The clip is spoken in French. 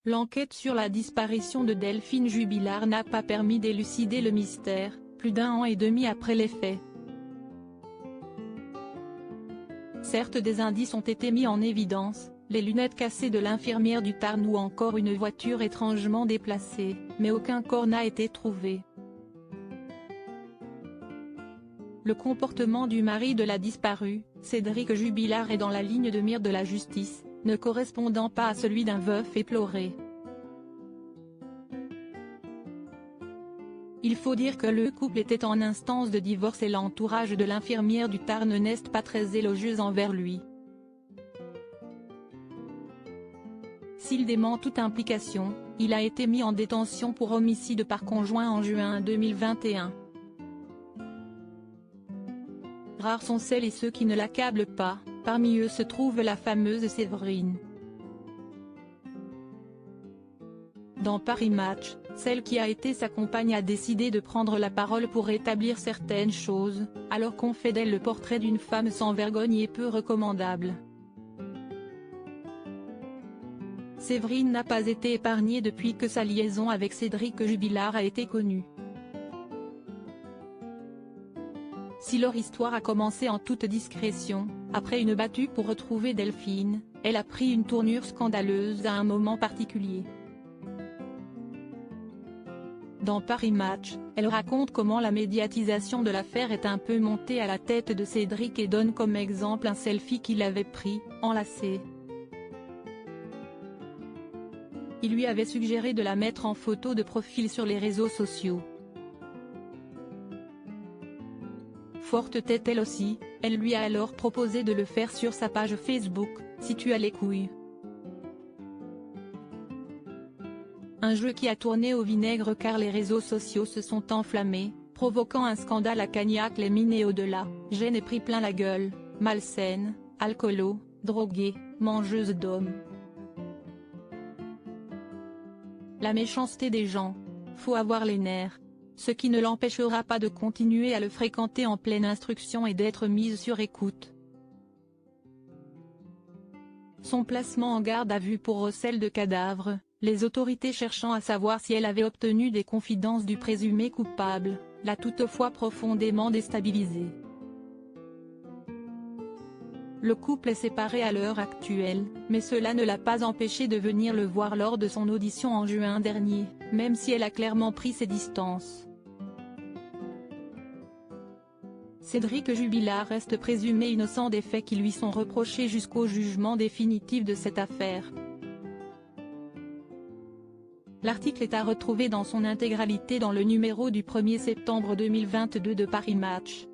L'enquête sur la disparition de Delphine Jubilard n'a pas permis d'élucider le mystère, plus d'1 an et demi après les faits. Certes, des indices ont été mis en évidence, les lunettes cassées de l'infirmière du Tarn ou encore une voiture étrangement déplacée, mais aucun corps n'a été trouvé. Le comportement du mari de la disparue, Cédric Jubilard, est dans la ligne de mire de la justice, ne correspondant pas à celui d'un veuf éploré. Il faut dire que le couple était en instance de divorce et l'entourage de l'infirmière du Tarn n'est pas très élogieux envers lui. S'il dément toute implication, il a été mis en détention pour homicide par conjoint en juin 2021. Rares sont celles et ceux qui ne l'accablent pas, parmi eux se trouve la fameuse Séverine. Dans Paris Match, celle qui a été sa compagne a décidé de prendre la parole pour établir certaines choses, alors qu'on fait d'elle le portrait d'une femme sans vergogne et peu recommandable. Séverine n'a pas été épargnée depuis que sa liaison avec Cédric Jubilard a été connue. Si leur histoire a commencé en toute discrétion, après une battue pour retrouver Delphine, elle a pris une tournure scandaleuse à un moment particulier. Dans Paris Match, elle raconte comment la médiatisation de l'affaire est un peu montée à la tête de Cédric et donne comme exemple un selfie qu'il avait pris, enlacé. Il lui avait suggéré de la mettre en photo de profil sur les réseaux sociaux. Forte tête elle aussi, elle lui a alors proposé de le faire sur sa page Facebook, si tu as les couilles. Un jeu qui a tourné au vinaigre car les réseaux sociaux se sont enflammés, provoquant un scandale à Cagnac-les-Mines et au-delà. J'en ai pris plein la gueule, malsaine, alcoolo, droguée, mangeuse d'hommes. La méchanceté des gens. Faut avoir les nerfs. Ce qui ne l'empêchera pas de continuer à le fréquenter en pleine instruction et d'être mise sur écoute. Son placement en garde à vue pour recel de cadavres, les autorités cherchant à savoir si elle avait obtenu des confidences du présumé coupable, l'a toutefois profondément déstabilisé. Le couple est séparé à l'heure actuelle, mais cela ne l'a pas empêché de venir le voir lors de son audition en juin dernier, même si elle a clairement pris ses distances. Cédric Jubilard reste présumé innocent des faits qui lui sont reprochés jusqu'au jugement définitif de cette affaire. L'article est à retrouver dans son intégralité dans le numéro du 1er septembre 2022 de Paris Match.